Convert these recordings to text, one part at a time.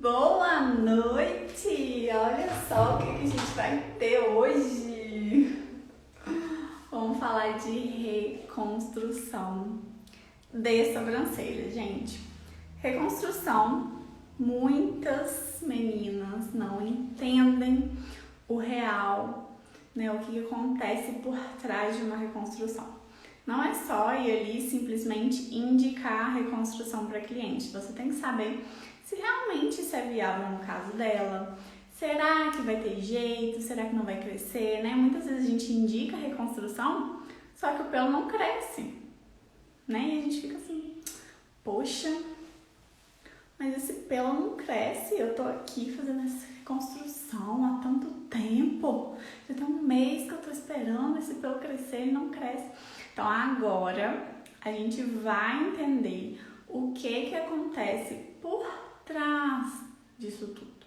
Boa noite! Olha só o que a gente vai ter hoje. Vamos falar de reconstrução de sobrancelha, gente. Reconstrução, muitas meninas não entendem o real, né? O que acontece por trás de uma reconstrução. Não é só ir ali simplesmente indicar a reconstrução para cliente. Você tem que saber se realmente isso é viável no caso dela. Será que vai ter jeito? Será que não vai crescer, né? Muitas vezes a gente indica a reconstrução, só que o pelo não cresce, né? E a gente fica assim, poxa, mas esse pelo não cresce. Eu tô aqui fazendo essa reconstrução há tanto tempo. Já tem um mês que eu tô esperando esse pelo crescer e não cresce. Então agora a gente vai entender o que acontece por trás disso tudo,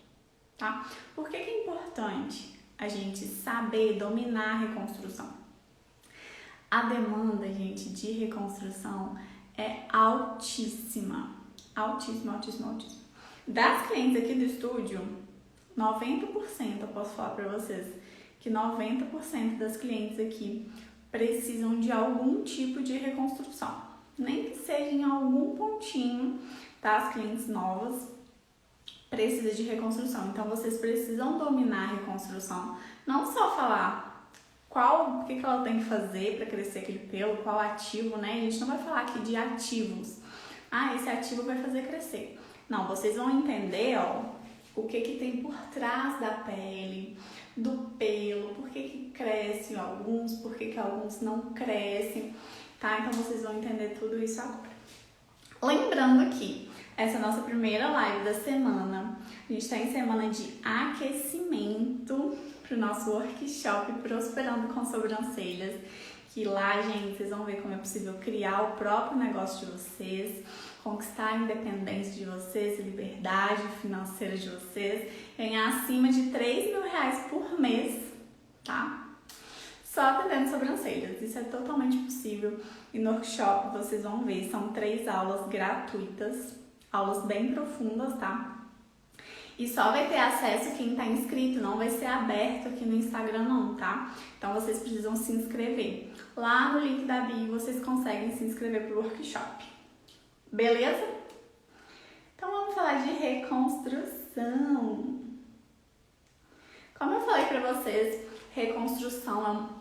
tá? Por que é importante a gente saber dominar a reconstrução? A demanda, gente, de reconstrução é altíssima. Altíssima, altíssima, altíssima. Das clientes aqui do estúdio, 90%, eu posso falar pra vocês, que 90% das clientes aqui precisam de algum tipo de reconstrução. Nem que seja em algum pontinho, tá? As clientes novas precisam de reconstrução. Então, vocês precisam dominar a reconstrução. Não só falar o que ela tem que fazer para crescer aquele pelo, qual ativo, né? A gente não vai falar aqui de ativos. Ah, esse ativo vai fazer crescer. Não, vocês vão entender, ó, o que tem por trás da pele, do pelo, por que crescem alguns, por que alguns não crescem, tá? Então vocês vão entender tudo isso agora. Lembrando aqui, essa é a nossa primeira live da semana. A gente está em semana de aquecimento para o nosso workshop Prosperando com Sobrancelhas. Que lá, gente, vocês vão ver como é possível criar o próprio negócio de vocês, conquistar a independência de vocês, a liberdade financeira de vocês, ganhar acima de R$3.000 por mês, tá? Só atendendo sobrancelhas. Isso é totalmente possível. E no workshop vocês vão ver, são 3 aulas gratuitas, aulas bem profundas, tá? E só vai ter acesso quem tá inscrito, não vai ser aberto aqui no Instagram não, tá? Então vocês precisam se inscrever. Lá no link da bio vocês conseguem se inscrever pro workshop. Beleza? Então vamos falar de reconstrução. Como eu falei pra vocês, reconstrução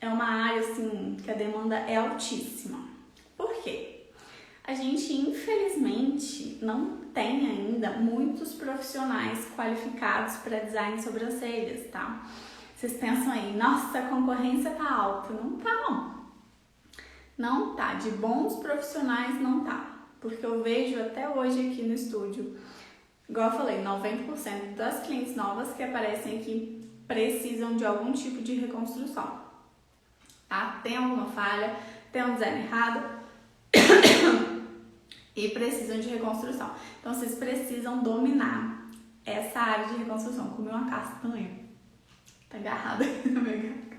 é uma área assim que a demanda é altíssima. Por quê? A gente, infelizmente, não tem ainda muitos profissionais qualificados para design de sobrancelhas, tá? Vocês pensam aí, nossa, a concorrência tá alta. Não tá, não. Não tá. De bons profissionais, não tá. Porque eu vejo até hoje aqui no estúdio, igual eu falei, 90% das clientes novas que aparecem aqui precisam de algum tipo de reconstrução, tá? Tem alguma falha, tem um design errado e precisam de reconstrução. Então, vocês precisam dominar essa área de reconstrução. Comi uma castanha, tá agarrada aqui na minha garganta.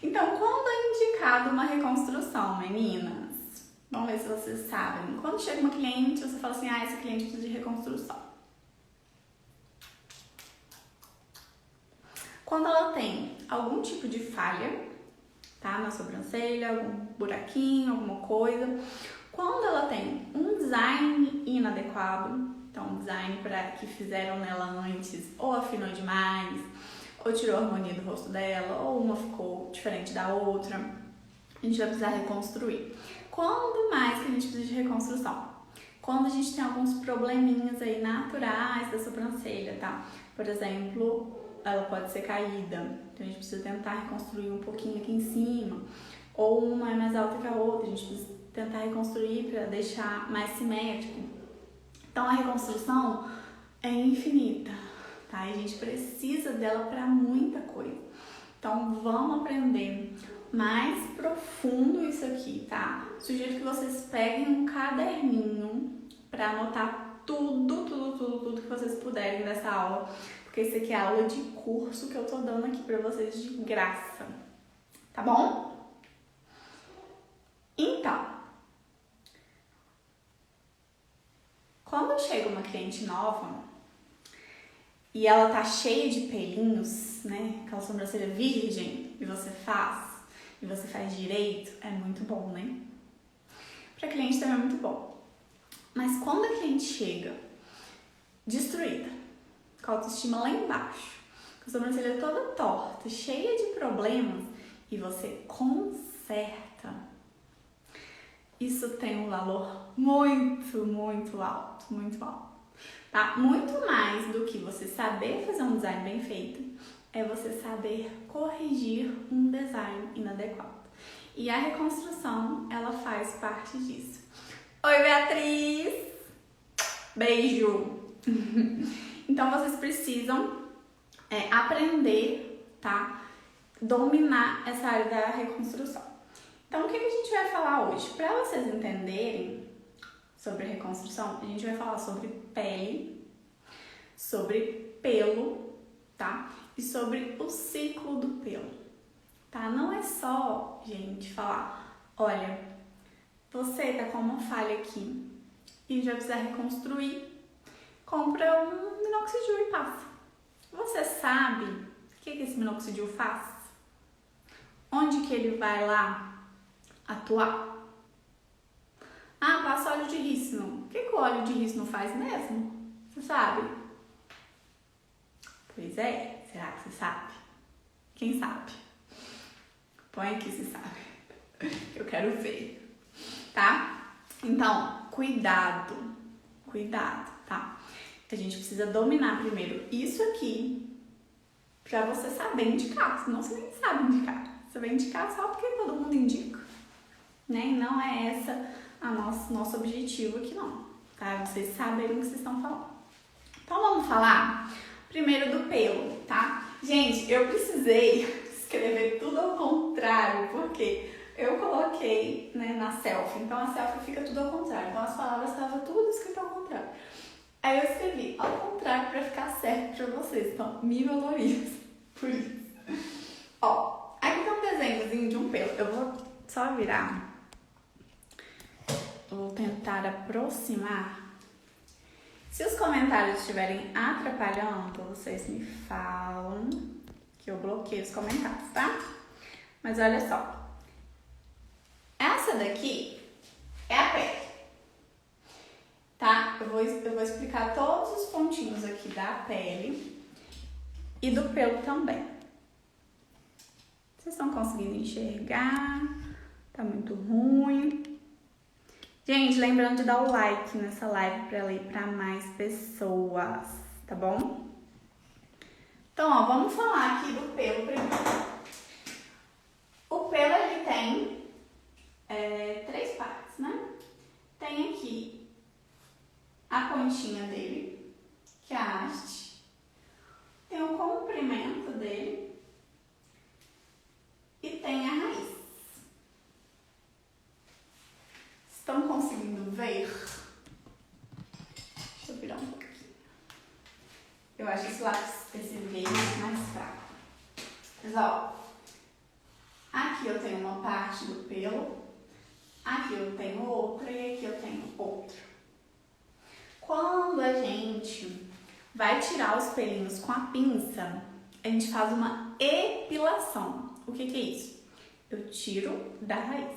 Então, quando é indicado uma reconstrução, meninas? Vamos ver se vocês sabem. Quando chega uma cliente, você fala assim, essa cliente precisa de reconstrução. Quando ela tem algum tipo de falha, tá? Na sobrancelha, algum buraquinho, alguma coisa. Quando ela tem um design inadequado, então um design que fizeram nela antes, ou afinou demais, ou tirou a harmonia do rosto dela, ou uma ficou diferente da outra, a gente vai precisar reconstruir. Quando mais que a gente precisa de reconstrução? Quando a gente tem alguns probleminhas aí naturais da sobrancelha, tá? Por exemplo, ela pode ser caída, então a gente precisa tentar reconstruir um pouquinho aqui em cima, ou uma é mais alta que a outra, a gente precisa tentar reconstruir para deixar mais simétrico. Então a reconstrução é infinita, tá? E a gente precisa dela para muita coisa. Então vamos aprender mais profundo isso aqui, tá? Sugiro que vocês peguem um caderninho para anotar tudo que vocês puderem dessa aula, porque isso aqui é a aula de curso que eu tô dando aqui para vocês de graça, tá bom? Então, Quando chega uma cliente nova e ela tá cheia de pelinhos, né? Aquela sobrancelha virgem, e você faz direito, é muito bom, né? Pra cliente também é muito bom. Mas quando a cliente chega destruída, com a autoestima lá embaixo, com a sobrancelha toda torta, cheia de problemas, e você conserta, isso tem um valor muito, muito alto, muito alto. Tá? Muito mais do que você saber fazer um design bem feito, é você saber corrigir um design inadequado. E a reconstrução, ela faz parte disso. Oi, Beatriz! Beijo! Então, vocês precisam aprender, tá? Dominar essa área da reconstrução. Então, o que a gente vai falar hoje? Para vocês entenderem sobre reconstrução, a gente vai falar sobre pele, sobre pelo, tá? E sobre o ciclo do pelo, tá? Não é só, gente, falar, olha, você tá com uma falha aqui e já precisa reconstruir, compra um minoxidil e passa. Você sabe o que esse minoxidil faz? Onde que ele vai lá atuar? Ah, passa óleo de rícino. O que o óleo de rícino faz mesmo? Você sabe? Pois é, será que você sabe? Quem sabe? Põe aqui se sabe. Eu quero ver, tá? Então, cuidado, tá? A gente precisa dominar primeiro isso aqui pra você saber indicar, senão você nem sabe indicar. Você vai indicar só porque todo mundo indica, né? E não é essa a nosso objetivo aqui não, tá? Vocês saberem o que vocês estão falando. Então vamos falar primeiro do pelo, tá? Gente, eu precisei escrever tudo ao contrário, porque eu coloquei, né, na selfie, então a selfie fica tudo ao contrário, então as palavras estavam tudo escrito ao contrário. Aí eu escrevi ao contrário pra ficar certo pra vocês, então me valoriza por isso. Ó, aqui tá um desenhozinho de um pelo, eu vou só virar, vou tentar aproximar. Se os comentários estiverem atrapalhando, vocês me falam que eu bloqueio os comentários, tá? Mas olha só, essa daqui é a pele, tá? Eu vou explicar todos os pontinhos aqui da pele e do pelo também. Vocês estão conseguindo enxergar? Tá muito ruim. Gente, lembrando de dar o like nessa live para ela ir para mais pessoas, tá bom? Então, ó, vamos falar aqui do pelo primeiro. O pelo, ele tem 3 partes, né? Tem aqui a pontinha dele, que é a haste. Tem o comprimento dele. E tem a raiz. Estão conseguindo ver? Deixa eu virar um pouquinho. Eu acho esse lápis, esse verde mais fraco. Mas ó, aqui eu tenho uma parte do pelo, aqui eu tenho outra e aqui eu tenho outra. Quando a gente vai tirar os pelinhos com a pinça, a gente faz uma epilação. O que é isso? Eu tiro da raiz,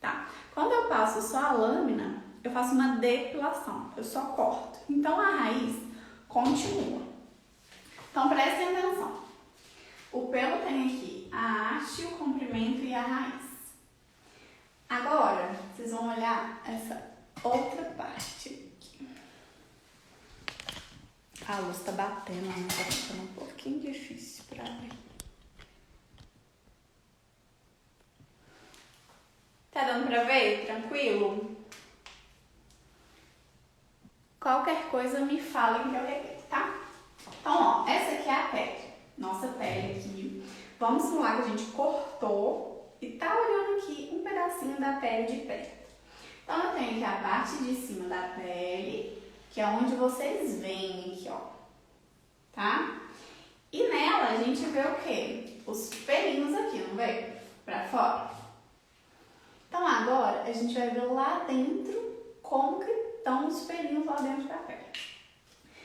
tá? Quando eu passo só a lâmina, eu faço uma depilação, eu só corto. Então a raiz continua. Então prestem atenção. O pelo tem aqui a haste, o comprimento e a raiz. Agora, vocês vão olhar essa outra parte aqui. A luz tá batendo, mas tá ficando um pouquinho difícil pra ver. Tá dando pra ver? Tranquilo? Qualquer coisa me falem que eu repito, tá? Então, ó, essa aqui é a pele. Nossa pele aqui. Vamos simular que a gente cortou e tá olhando aqui um pedacinho da pele de perto. Então, eu tenho aqui a parte de cima da pele, que é onde vocês veem aqui, ó. Tá? E nela a gente vê o quê? Os pelinhos aqui, não vê? Pra fora. Então agora a gente vai ver lá dentro como que estão os pelinhos lá dentro da pele.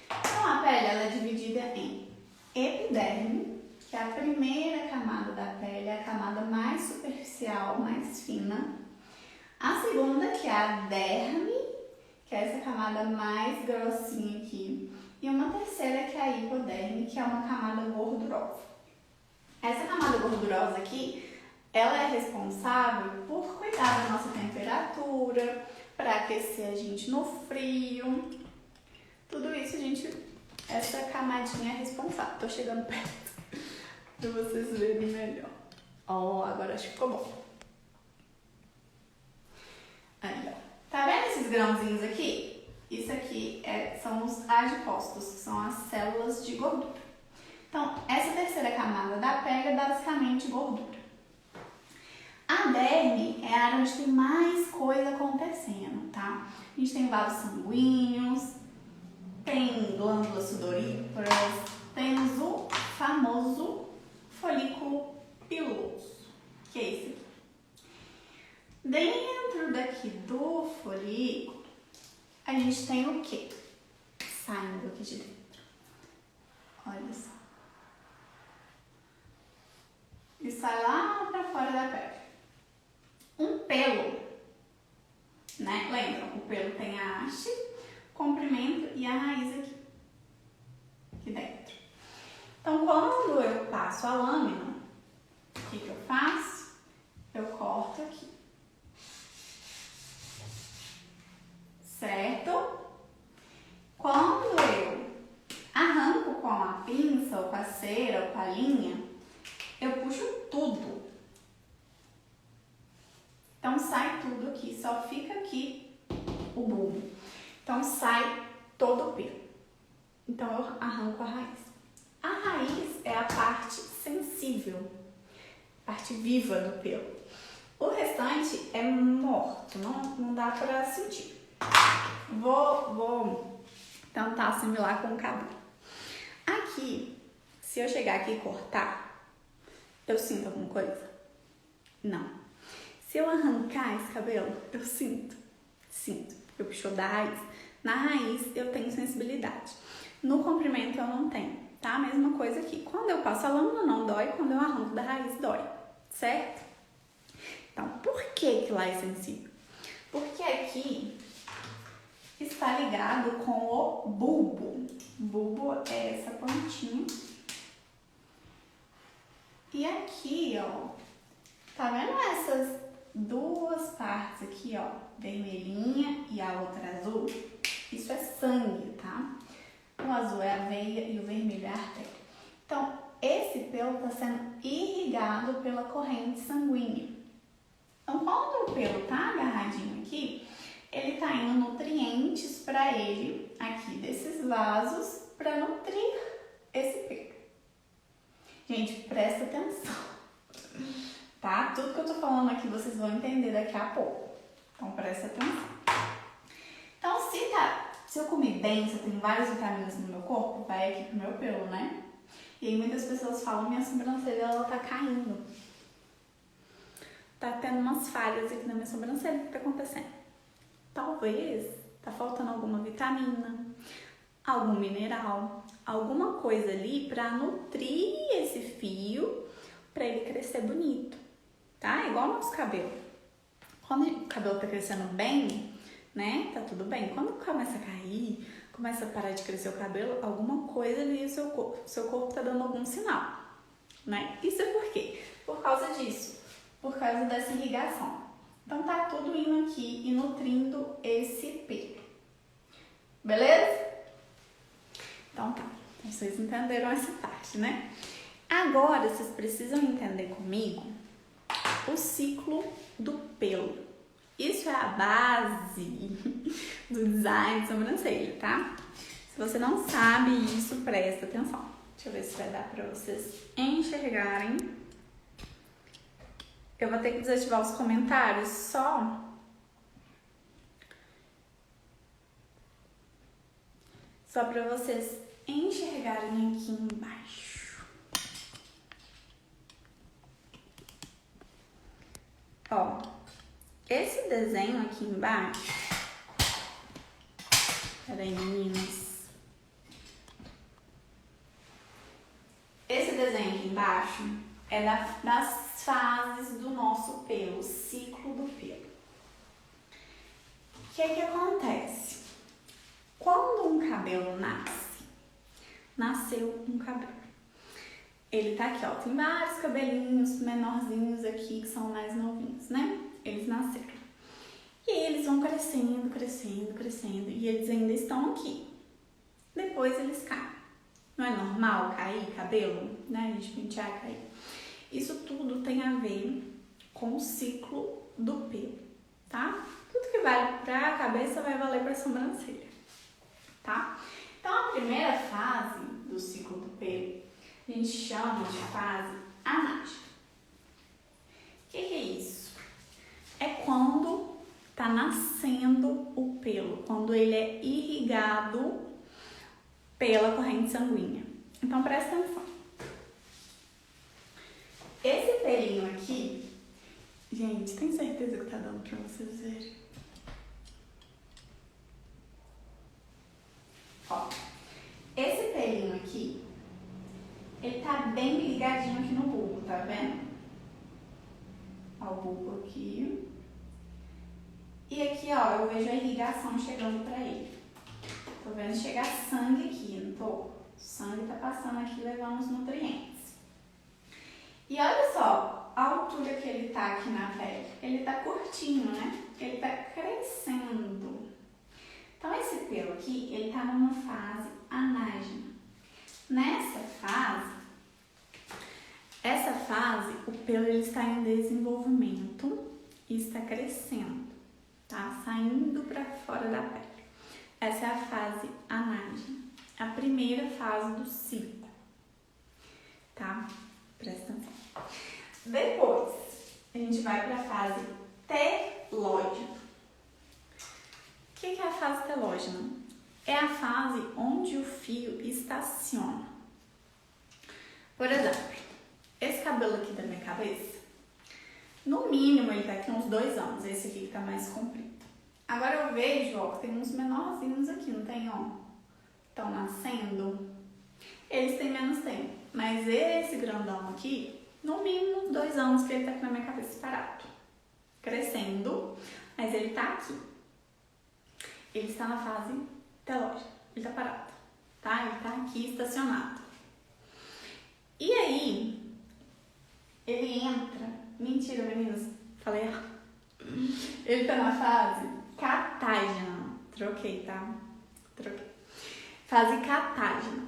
Então, a pele ela é dividida em epiderme, que é a primeira camada da pele, a camada mais superficial, mais fina. A segunda, que é a derme, que é essa camada mais grossinha aqui. E uma terceira, que é a hipoderme, que é uma camada gordurosa. Essa camada gordurosa aqui, ela é responsável por cuidar da nossa temperatura, para aquecer a gente no frio. Tudo isso, essa camadinha é responsável. Tô chegando perto para vocês verem melhor. Ó, agora acho que ficou bom. Aí, ó. Tá vendo esses grãozinhos aqui? Isso aqui são os adipócitos, que são as células de gordura. Então, essa terceira camada da pele é basicamente gordura. A derme é a área onde tem mais coisa acontecendo, tá? A gente tem vasos sanguíneos, tem glândulas sudoríparas, temos o famoso folículo piloso, que é esse aqui. Dentro daqui do folículo, a gente tem o quê? Saindo aqui de dentro. Olha só. E sai lá pra fora da pele. Um pelo, né? Lembra? O pelo tem a haste, comprimento e a raiz aqui dentro. Então, quando eu passo a lâmina, o que eu faço? Eu corto aqui. Certo? Quando eu arranco com a pinça, ou com a cera, ou com a linha, eu puxo tudo. Então sai tudo aqui, só fica aqui o bulbo. Então sai todo o pelo. Então eu arranco a raiz. A raiz é a parte sensível, parte viva do pelo. O restante é morto, não dá pra sentir. Vou tentar assimilar com o cabelo. Aqui, se eu chegar aqui e cortar, eu sinto alguma coisa? Não. Se eu arrancar esse cabelo, eu sinto. Eu puxo da raiz. Na raiz, eu tenho sensibilidade. No comprimento, eu não tenho, tá? Mesma coisa aqui. Quando eu passo a lâmina, não dói. Quando eu arranco da raiz, dói. Certo? Então, por que lá é sensível? Porque aqui está ligado com o bulbo. Bulbo é essa pontinha. E aqui, ó, tá vendo essas duas partes aqui, ó, vermelhinha e a outra azul? Isso é sangue, tá? O azul é a veia e o vermelho é a artéria. Então, esse pelo está sendo irrigado pela corrente sanguínea. Então, quando o pelo tá agarradinho aqui, ele tá indo nutrientes para ele, aqui desses vasos, para nutrir esse pelo. Gente, presta atenção, tá? Tudo que eu tô falando aqui vocês vão entender daqui a pouco. Então, presta atenção. Então, se eu comer bem, se eu tenho várias vitaminas no meu corpo, vai aqui pro meu pelo, né? E aí muitas pessoas falam, minha sobrancelha, ela tá caindo. Tá tendo umas falhas aqui na minha sobrancelha, o que tá acontecendo? Talvez tá faltando alguma vitamina, algum mineral, alguma coisa ali para nutrir esse fio, para ele crescer bonito, tá? Igual o nosso cabelo. Quando o cabelo tá crescendo bem, né? Tá tudo bem. Quando começa a cair, começa a parar de crescer o cabelo, alguma coisa ali, seu corpo tá dando algum sinal, né? Isso é por quê? Por causa disso, por causa dessa irrigação. Então tá tudo indo aqui e nutrindo esse pelo. Beleza? Então tá. Vocês entenderam essa parte, né? Agora vocês precisam entender comigo o ciclo do pelo. Isso é a base do design de sobrancelha, tá? Se você não sabe isso, presta atenção. Deixa eu ver se vai dar pra vocês enxergarem. Eu vou ter que desativar os comentários só para vocês enxergarem aqui embaixo. Ó, esse desenho aqui embaixo Peraí, meninas. Esse desenho aqui embaixo é das fases do nosso pelo, o ciclo do pelo. O que acontece? Quando um cabelo nasceu um cabelo. Ele tá aqui, ó, tem vários cabelinhos menorzinhos aqui que são mais novinhos, né? Eles nasceram. E aí eles vão crescendo, crescendo, crescendo, e eles ainda estão aqui. Depois eles caem. Não é normal cair cabelo, né? A gente pentear e cair. Isso tudo tem a ver com o ciclo do pelo, tá? Tudo que vale pra cabeça vai valer pra sobrancelha, tá? Então, a primeira fase do ciclo do pelo a gente chama de fase anágena. O que é isso? É quando tá nascendo o pelo, quando ele é irrigado pela corrente sanguínea. Então, presta atenção. Esse pelinho aqui, gente, tem certeza que tá dando pra vocês verem? Ó, esse pelinho aqui, ele tá bem ligadinho aqui no bulbo, tá vendo? Ó, o bulbo aqui. E aqui, ó, eu vejo a irrigação chegando pra ele. Tô vendo chegar sangue aqui, não tô? O sangue tá passando aqui, levando os nutrientes. E olha só, a altura que ele tá aqui na pele. Ele tá curtinho, né? Ele tá crescendo. Então, esse pelo aqui, ele tá numa fase anágena. Nessa fase, o pelo ele está em desenvolvimento e está crescendo, tá? Saindo para fora da pele. Essa é a fase anágena, a primeira fase do ciclo, tá? Presta atenção. Depois, a gente vai para a fase telógena. O que é a fase telógena? É a fase onde o fio estaciona. Por exemplo, esse cabelo aqui da minha cabeça, no mínimo ele tá aqui uns 2 anos, esse aqui que tá mais comprido. Agora eu vejo, ó, que tem uns menorzinhos aqui, não tem, ó? Estão nascendo. Eles têm menos tempo, mas esse grandão aqui, no mínimo 2 anos que ele tá aqui na minha cabeça parado. Crescendo, mas ele tá aqui. Ele está na fase telógena, ele tá parado, tá? Ele tá aqui estacionado. E aí, ele entra... Mentira, meninas, falei errado. Ele tá na fase catágena. Troquei, tá? Troquei. Fase catágena.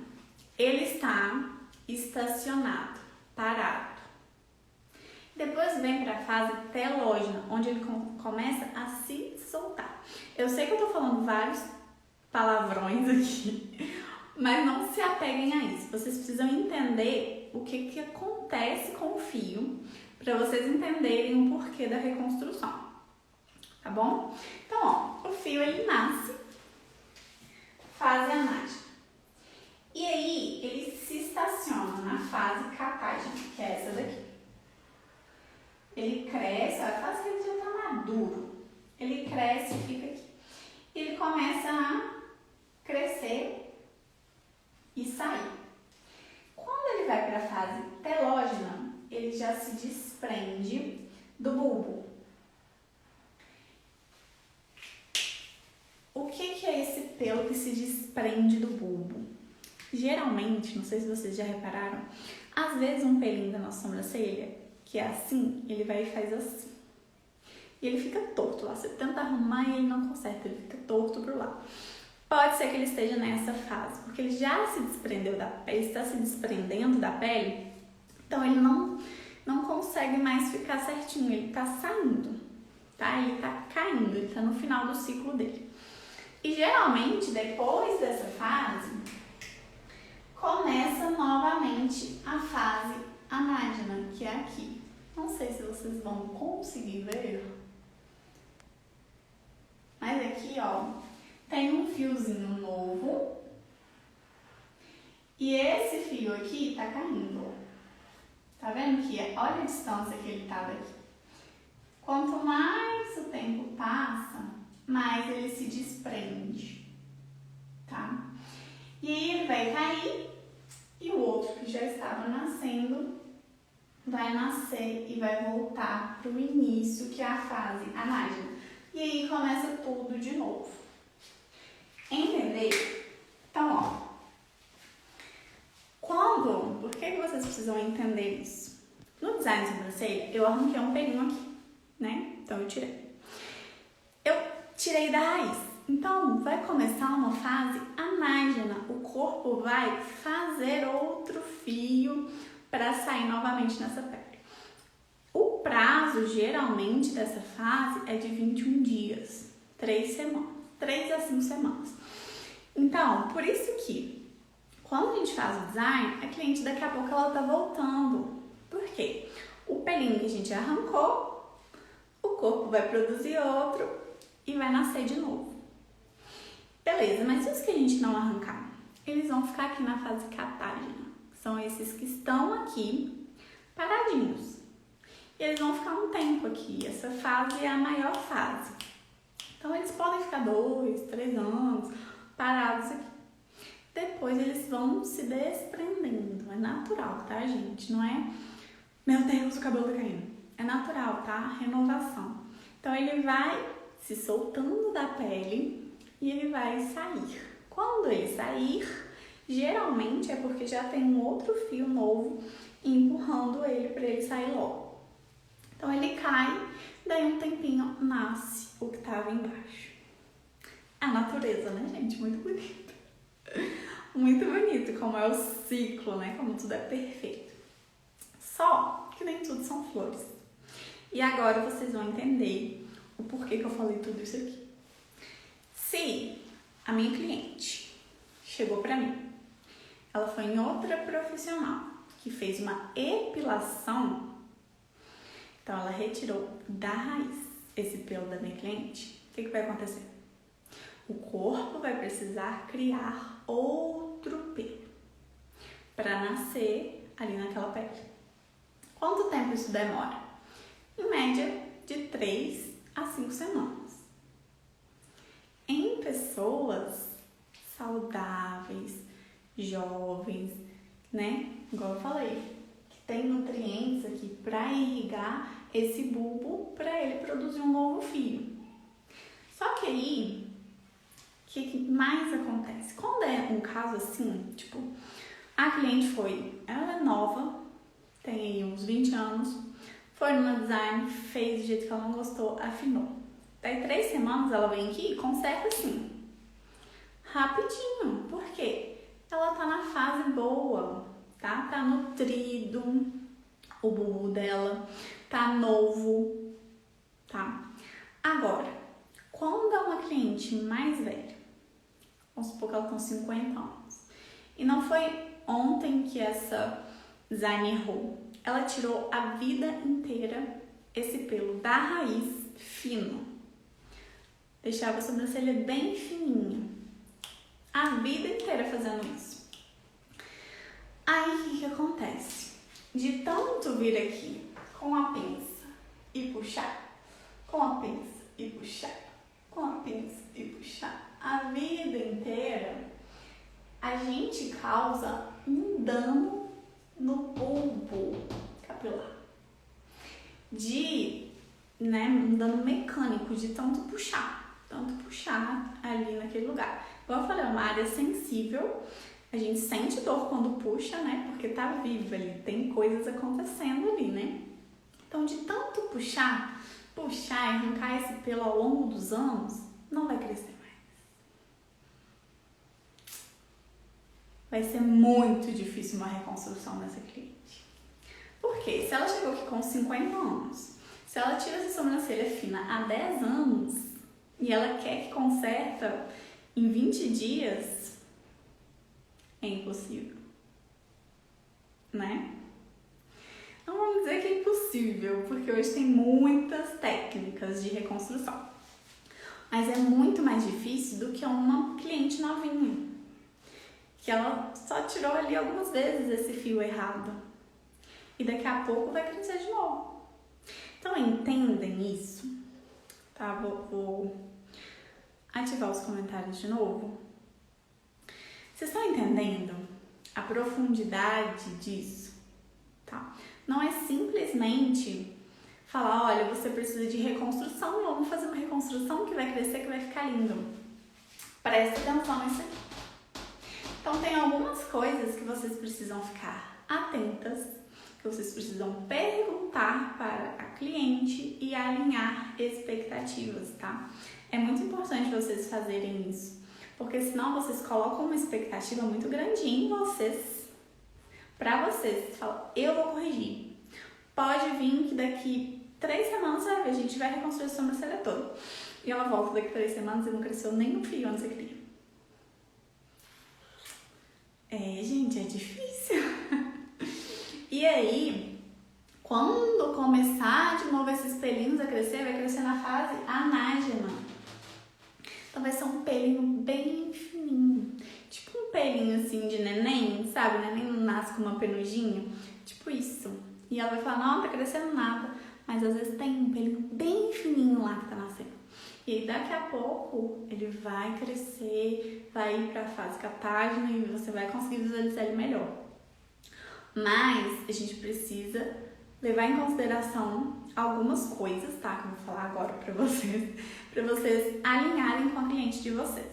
Ele está estacionado, parado. Depois vem para a fase telógena, onde ele começa a se soltar. Eu sei que eu tô falando vários palavrões aqui, mas não se apeguem a isso. Vocês precisam entender o que acontece com o fio para vocês entenderem o porquê da reconstrução, tá bom? Então, ó, o fio ele nasce, fase anágena. E aí, ele se estaciona na fase catágena, que é essa daqui. Ele cresce, ó, quase que ele já tá maduro. Ele cresce e fica aqui. E ele começa a crescer e sair. Quando ele vai para a fase telógena, ele já se desprende do bulbo. O que é esse pelo que se desprende do bulbo? Geralmente, não sei se vocês já repararam, às vezes um pelinho da nossa sobrancelha, que é assim, ele vai e faz assim. E ele fica torto lá. Você tenta arrumar e ele não conserta, ele fica torto pro lado. Pode ser que ele esteja nessa fase, porque ele já se desprendeu da pele, está se desprendendo da pele, então ele não consegue mais ficar certinho, ele tá saindo, tá? Ele tá caindo, ele tá no final do ciclo dele. E geralmente, depois dessa fase, começa novamente a fase anágena, que é aqui. Não sei se vocês vão conseguir ver, mas aqui, ó, tem um fiozinho novo e esse fio aqui tá caindo. Tá vendo que olha a distância que ele tá daqui. Quanto mais o tempo passa, mais ele se desprende. vai cair e o outro que já estava nascendo vai nascer e vai voltar para o início, que é a fase anágena. E aí começa tudo de novo. Entendeu? Então, ó. Por que vocês precisam entender isso? No design de sobrancelha, eu arranquei um pelinho aqui, né? Então, eu tirei da raiz. Então, vai começar uma fase anágena. O corpo vai fazer outro fio para sair novamente nessa pele. O prazo, geralmente, dessa fase é de 21 dias. 3 a 5 semanas. Então, por isso que, quando a gente faz o design, a cliente daqui a pouco ela tá voltando. Por quê? O pelinho que a gente arrancou, o corpo vai produzir outro e vai nascer de novo. Beleza, mas e os que a gente não arrancar? Eles vão ficar aqui na fase catágena. São esses que estão aqui paradinhos. E eles vão ficar um tempo aqui. Essa fase é a maior fase. Então, eles podem ficar 2, 3 anos parados aqui. Depois, eles vão se desprendendo. É natural, tá, gente? Não é, meu Deus, o cabelo tá caindo. É natural, tá? Renovação. Então, ele vai se soltando da pele e ele vai sair. Quando ele sair, geralmente é porque já tem um outro fio novo empurrando ele para ele sair logo. Então, ele cai, daí um tempinho nasce o que estava embaixo. A natureza, né, gente? Muito bonito. Muito bonito como é o ciclo, né? Como tudo é perfeito. Só que nem tudo são flores. E agora vocês vão entender o porquê que eu falei tudo isso aqui. Se a minha cliente chegou pra mim, ela foi em outra profissional que fez uma epilação, então ela retirou da raiz esse pelo da minha cliente, o que vai acontecer? O corpo vai precisar criar outro pelo para nascer ali naquela pele. Quanto tempo isso demora? Em média, de 3 a 5 semanas. Em pessoas saudáveis, jovens, né? Igual eu falei, que tem nutrientes aqui para irrigar esse bulbo para ele produzir um novo fio. Só que aí, o que mais acontece? Quando é um caso assim, tipo, a cliente ela é nova, tem aí uns 20 anos, foi numa design, fez do jeito que ela não gostou, afinou. Daí 3 semanas ela vem aqui e conserta assim, rapidinho. Por quê? Ela tá na fase boa, tá? Tá nutrido, o bulbo dela tá novo, tá? Agora, quando é uma cliente mais velha, vamos supor que ela tem 50 anos, e não foi ontem que essa design errou, ela tirou a vida inteira esse pelo da raiz fino, deixava a sobrancelha bem fininha, a vida inteira fazendo isso. Aí o que acontece? De tanto vir aqui com a pinça e puxar, com a pinça e puxar, com a pinça e puxar a vida inteira, a gente causa um dano no bulbo capilar. Um dano mecânico de tanto puxar ali naquele lugar. Como eu falei, é uma área sensível, a gente sente dor quando puxa, né? Porque tá vivo ali, tem coisas acontecendo ali, né? Então, de tanto puxar e arrancar esse pelo ao longo dos anos, não vai crescer mais. Vai ser muito difícil uma reconstrução dessa cliente. Por quê? Se ela chegou aqui com 50 anos, se ela tira essa sobrancelha fina há 10 anos e ela quer que conserta em 20 dias, é impossível, né? Não vamos dizer que é impossível, porque hoje tem muitas técnicas de reconstrução. Mas é muito mais difícil do que uma cliente novinha, que ela só tirou ali algumas vezes esse fio errado. E daqui a pouco vai crescer de novo. Então, entendem isso? Tá? Vou ativar os comentários de novo. Vocês estão entendendo a profundidade disso? Tá? Não é simplesmente falar, olha, você precisa de reconstrução, vamos fazer uma reconstrução que vai crescer, que vai ficar lindo. Presta atenção nisso aqui. Então, tem algumas coisas que vocês precisam ficar atentas, que vocês precisam perguntar para a cliente e alinhar expectativas, tá? É muito importante vocês fazerem isso, porque senão vocês colocam uma expectativa muito grande em vocês, para vocês. Falam, eu vou corrigir. Pode vir que daqui 3 semanas a gente vai reconstruir a sobrancelha toda. E ela volta daqui 3 semanas e não cresceu nem um fio onde você queria. Gente, é difícil. E aí, quando começar de novo esses pelinhos a crescer, vai crescer na fase anágena. Então vai ser um pelinho bem fininho. Tipo um pelinho assim de neném, sabe? O neném não nasce com uma penugem. Tipo isso. E ela vai falar, não, tá crescendo nada. Mas às vezes tem um pelinho bem fininho lá que tá nascendo. E aí daqui a pouco ele vai crescer, vai ir pra fase catágena e você vai conseguir visualizar ele melhor. Mas a gente precisa levar em consideração algumas coisas, tá? Que eu vou falar agora pra vocês alinharem com a cliente de vocês.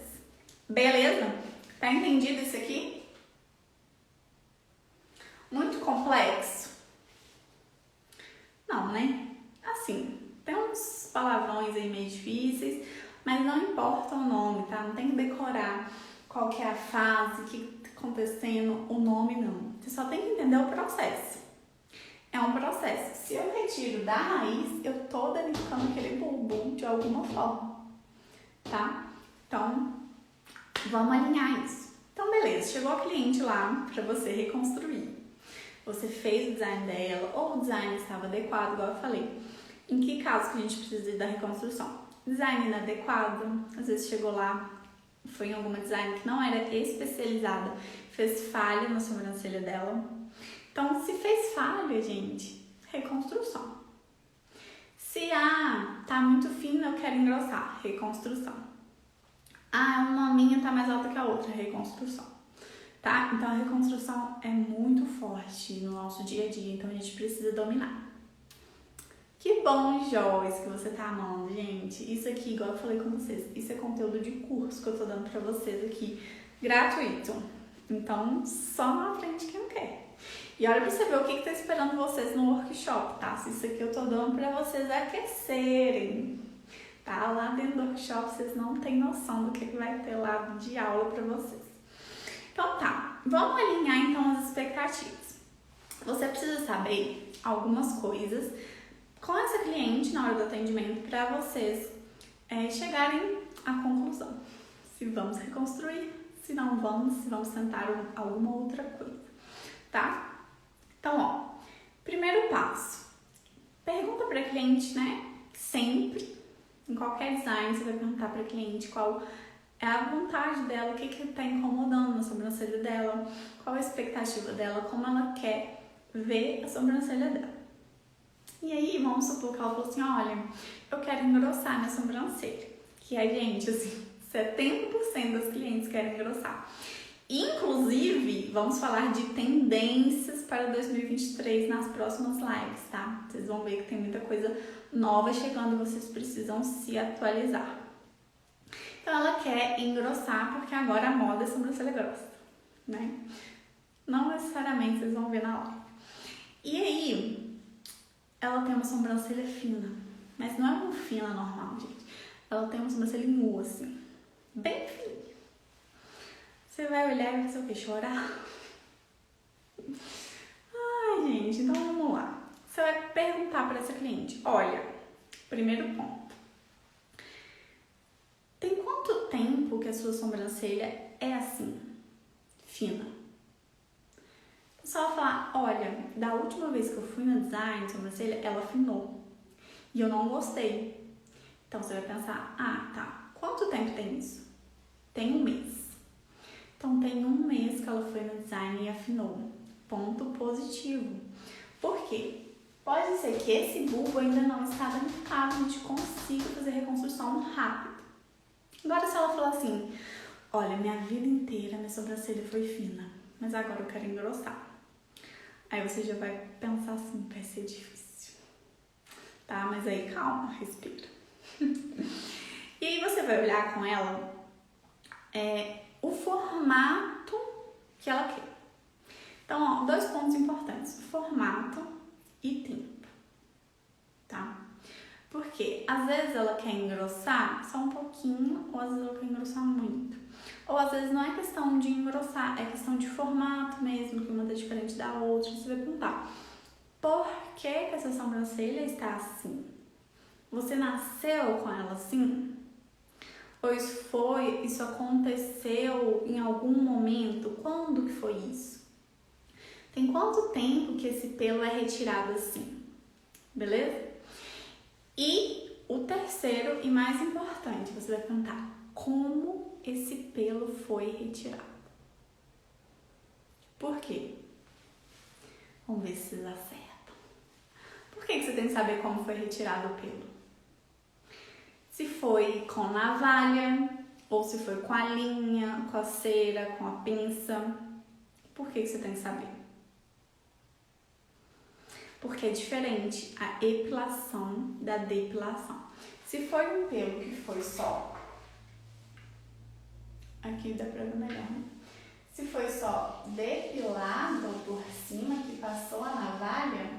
Beleza? Tá entendido isso aqui? Muito complexo? Não, né? Assim, tem uns palavrões aí meio difíceis, mas não importa o nome, tá? Não tem que decorar qual que é a fase, o que tá acontecendo, o nome não. Você só tem que entender o processo. É um processo. Se eu retiro da raiz, eu tô danificando aquele bulbo de alguma forma, tá? Então, vamos alinhar isso. Então, beleza. Chegou a cliente lá pra você reconstruir. Você fez o design dela, ou o design estava adequado, igual eu falei. Em que caso que a gente precisa da reconstrução? Design inadequado, às vezes chegou lá, foi em alguma design que não era especializada, fez falha na sobrancelha dela. Então, se fez falha, gente, reconstrução. Se, tá muito fina, eu quero engrossar, reconstrução. Uma minha tá mais alta que a outra, reconstrução. Tá? Então, a reconstrução é muito forte no nosso dia a dia, então a gente precisa dominar. Que bom, Joyce, que você tá amando, gente. Isso aqui, igual eu falei com vocês, isso é conteúdo de curso que eu tô dando pra vocês aqui, gratuito. Então, só na frente quem não quer. E olha pra você ver o que tá esperando vocês no workshop, tá? Se isso aqui eu tô dando pra vocês aquecerem, tá? Lá dentro do workshop vocês não têm noção do que vai ter lá de aula pra vocês. Então tá, vamos alinhar então as expectativas. Você precisa saber algumas coisas com essa cliente na hora do atendimento para vocês chegarem à conclusão. Se vamos reconstruir, se não vamos, se vamos tentar alguma outra coisa, tá? Então, ó, primeiro passo, pergunta para a cliente, né? Sempre, em qualquer design, você vai perguntar para a cliente qual é a vontade dela, o que está incomodando na sobrancelha dela, qual a expectativa dela, como ela quer ver a sobrancelha dela. E aí, vamos supor que ela falou assim, olha, eu quero engrossar minha sobrancelha. Que a gente, assim, 70% das clientes querem engrossar. Inclusive, vamos falar de tendências para 2023 nas próximas lives, tá? Vocês vão ver que tem muita coisa nova chegando e vocês precisam se atualizar. Então, ela quer engrossar porque agora a moda é sobrancelha grossa, né? Não necessariamente vocês vão ver na live. E aí, ela tem uma sobrancelha fina, mas não é uma fina normal, gente. Ela tem uma sobrancelha em U, assim, bem fininha. Você vai olhar e vai fazer o quê? Chorar? Ai, gente, então vamos lá. Você vai perguntar para essa cliente, olha, primeiro ponto. Tem quanto tempo que a sua sobrancelha é assim, fina? Só falar, olha, da última vez que eu fui no design de sobrancelha, ela afinou. E eu não gostei. Então, você vai pensar, tá, quanto tempo tem isso? Tem 1 mês. Então, tem 1 mês que ela foi no design e afinou. Ponto positivo. Por quê? Pode ser que esse bulbo ainda não está danificado, a gente consiga fazer reconstrução rápido. Agora, se ela falar assim, olha, minha vida inteira minha sobrancelha foi fina, mas agora eu quero engrossar. Aí você já vai pensar assim, vai ser difícil, tá? Mas aí calma, respira. E aí você vai olhar com ela o formato que ela quer. Então, ó, 2 pontos importantes, formato e tempo, tá? Porque às vezes ela quer engrossar só um pouquinho, ou às vezes ela quer engrossar muito. Ou às vezes não é questão de engrossar, é questão de formato mesmo, que uma tá diferente da outra. Você vai perguntar, por que essa sobrancelha está assim? Você nasceu com ela assim? Ou isso aconteceu em algum momento? Quando que foi isso? Tem quanto tempo que esse pelo é retirado assim? Beleza? E o terceiro e mais importante, você vai perguntar como esse pelo foi retirado. Por quê? Vamos ver se vocês acertam. Por que você tem que saber como foi retirado o pelo? Se foi com navalha, ou se foi com a linha, com a cera, com a pinça. Por que você tem que saber? Porque é diferente a epilação da depilação. Se foi um pelo que foi só... Aqui dá pra ver melhor, né? Se foi só depilado por cima, que passou a navalha,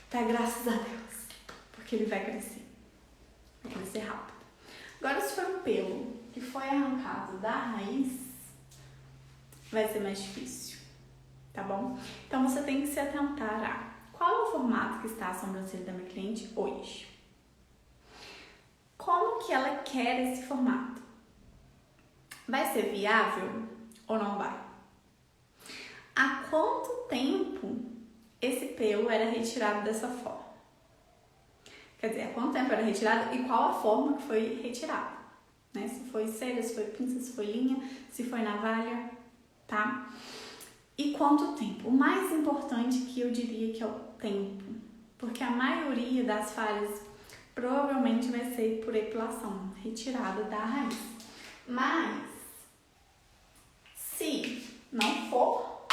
tá, graças a Deus, porque ele vai crescer. Vai crescer rápido. Agora, se for um pelo que foi arrancado da raiz, vai ser mais difícil, tá bom? Então, você tem que se atentar a qual é o formato que está a sobrancelha da minha cliente hoje. Como que ela quer esse formato? Vai ser viável ou não vai? Há quanto tempo esse pelo era retirado dessa forma? Quer dizer, há quanto tempo era retirado e qual a forma que foi retirado? Né? Se foi cera, se foi pinça, se foi linha, se foi navalha, tá? E quanto tempo? O mais importante que eu diria que é o tempo, porque a maioria das falhas provavelmente vai ser por epilação, retirada da raiz. Mas, se não for,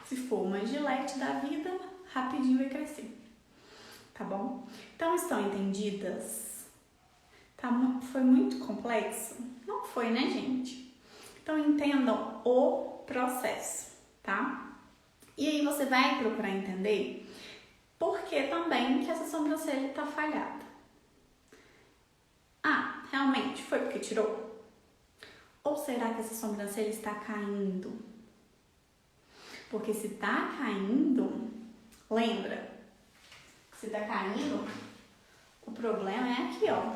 se for uma gilete da vida, rapidinho vai crescer, tá bom? Então, estão entendidas? Tá, foi muito complexo? Não foi, né, gente? Então, entendam o processo, tá? E aí você vai procurar entender por que também que essa sobrancelha tá falhada. Ah, realmente foi porque tirou? Ou será que essa sobrancelha está caindo? Porque se tá caindo, lembra? Se tá caindo, o problema é aqui, ó.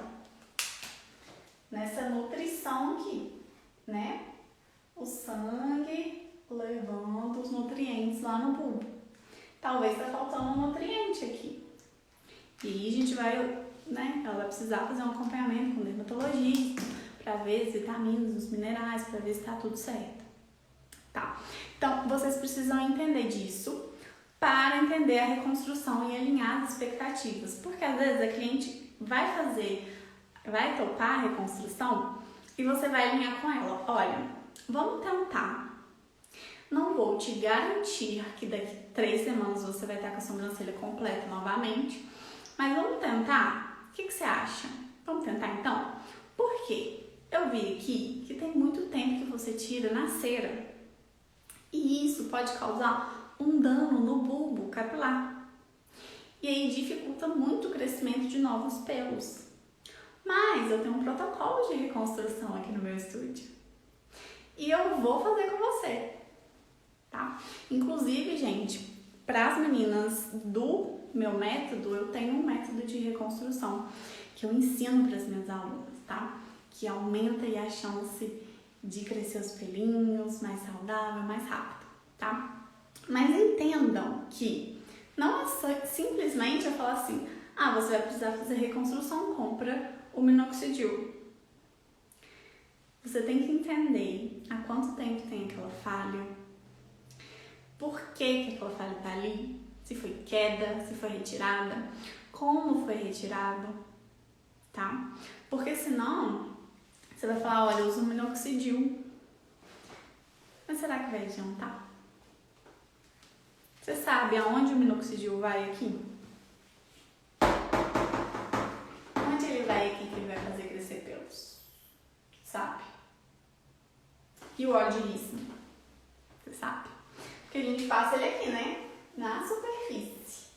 Nessa nutrição aqui, né? O sangue levando os nutrientes lá no bulbo. Talvez tá faltando um nutriente aqui. E aí a gente vai, né? Ela vai precisar fazer um acompanhamento com o dermatologista para ver as vitaminas, os minerais, para ver se tá tudo certo. Tá? Então, vocês precisam entender disso para entender a reconstrução e alinhar as expectativas. Porque às vezes a cliente vai topar a reconstrução e você vai alinhar com ela. Olha, vamos tentar. Não vou te garantir que daqui 3 semanas você vai estar com a sobrancelha completa novamente, mas vamos tentar? O que você acha? Vamos tentar então? Por quê? Eu vi aqui que tem muito tempo que você tira na cera e isso pode causar um dano no bulbo capilar e aí dificulta muito o crescimento de novos pelos. Mas eu tenho um protocolo de reconstrução aqui no meu estúdio e eu vou fazer com você, tá? Inclusive, gente, para as meninas do meu método, eu tenho um método de reconstrução que eu ensino para as minhas alunas, tá? Que aumenta aí a chance de crescer os pelinhos mais saudável, mais rápido, tá? Mas entendam que não é só, simplesmente eu falar assim, você vai precisar fazer reconstrução, compra o minoxidil. Você tem que entender há quanto tempo tem aquela falha, por que aquela falha tá ali, se foi queda, se foi retirada, como foi retirado, tá? Porque senão você vai falar, olha, eu uso minoxidil, será que vai adiantar? Você sabe aonde o minoxidil vai aqui? Onde ele vai aqui que ele vai fazer crescer pelos? Sabe? E o óleo de rícino? Você sabe? Porque a gente passa ele aqui, né? Na superfície.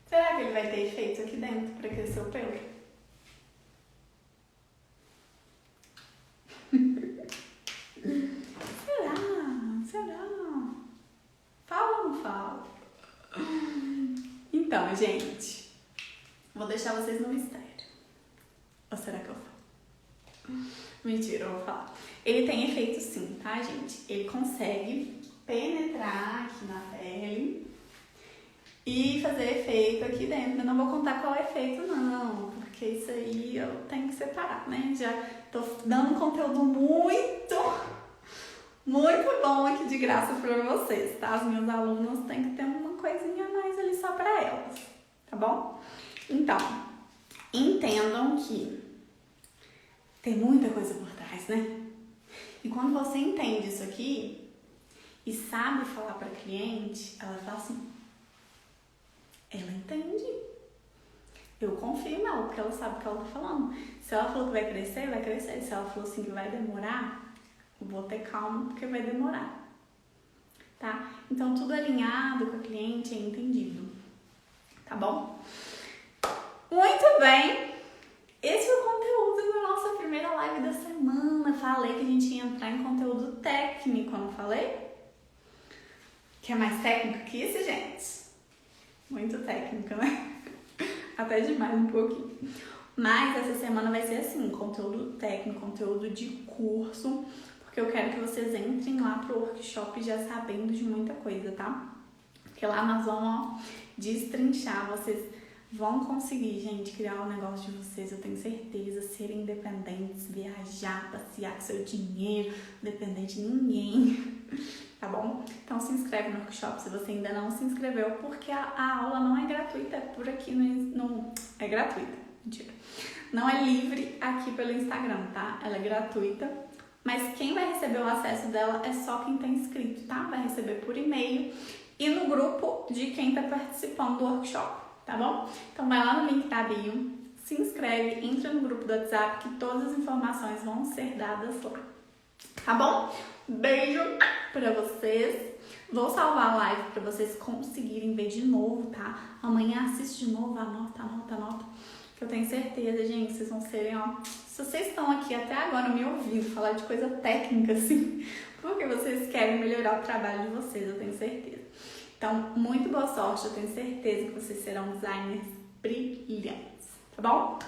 Será que ele vai ter efeito aqui dentro para crescer o pelo? Será? Fala ou não fala? Então, gente, vou deixar vocês no mistério. Ou será que eu falo? Mentira, eu vou falar. Ele tem efeito sim, tá, gente? Ele consegue penetrar aqui na pele e fazer efeito aqui dentro. Eu não vou contar qual é o efeito, não, porque isso aí eu tenho que separar, né? Já tô dando um conteúdo muito bom aqui de graça pra vocês, tá? As minhas alunas têm que ter uma coisinha a mais ali só pra elas, tá bom? Então, entendam que tem muita coisa por trás, né? E quando você entende isso aqui e sabe falar pra cliente, ela fala assim, ela entende. Eu confio nela, porque ela sabe o que ela tá falando. Se ela falou que vai crescer, vai crescer. Se ela falou assim que vai demorar, eu vou ter calma, porque vai demorar. Tá? Então, tudo alinhado com a cliente é entendido. Tá bom? Muito bem! Esse foi o conteúdo da nossa primeira live da semana. Falei que a gente ia entrar em conteúdo técnico, não falei? Que é mais técnico que isso, gente? Muito técnico, né? Até demais um pouquinho. Mas essa semana vai ser assim, conteúdo técnico, conteúdo de curso, porque eu quero que vocês entrem lá pro workshop já sabendo de muita coisa, tá? Porque lá nós vamos, destrinchar, vocês vão conseguir, gente, criar o negócio de vocês, eu tenho certeza, serem independentes, viajar, passear com seu dinheiro, dependente de ninguém, tá bom? Então se inscreve no workshop se você ainda não se inscreveu, porque a aula não é gratuita, é por aqui no é gratuita, mentira. Não é livre aqui pelo Instagram, tá? Ela é gratuita, mas quem vai receber o acesso dela é só quem tá inscrito, tá? Vai receber por e-mail e no grupo de quem tá participando do workshop, tá bom? Então vai lá no link da bio, se inscreve, entra no grupo do WhatsApp que todas as informações vão ser dadas lá, tá bom? Beijo pra vocês. Vou salvar a live pra vocês conseguirem ver de novo, tá? Amanhã assiste de novo, anota. Que eu tenho certeza, gente, vocês vão serem, ó... Se vocês estão aqui até agora me ouvindo falar de coisa técnica, assim, porque vocês querem melhorar o trabalho de vocês, eu tenho certeza. Então, muito boa sorte, eu tenho certeza que vocês serão designers brilhantes, tá bom?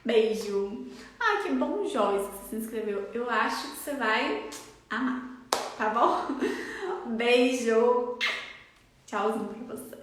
Beijo! Ai, que bom, Joyce, que você se inscreveu. Eu acho que você vai amar, tá bom? Beijo! Tchauzinho pra você.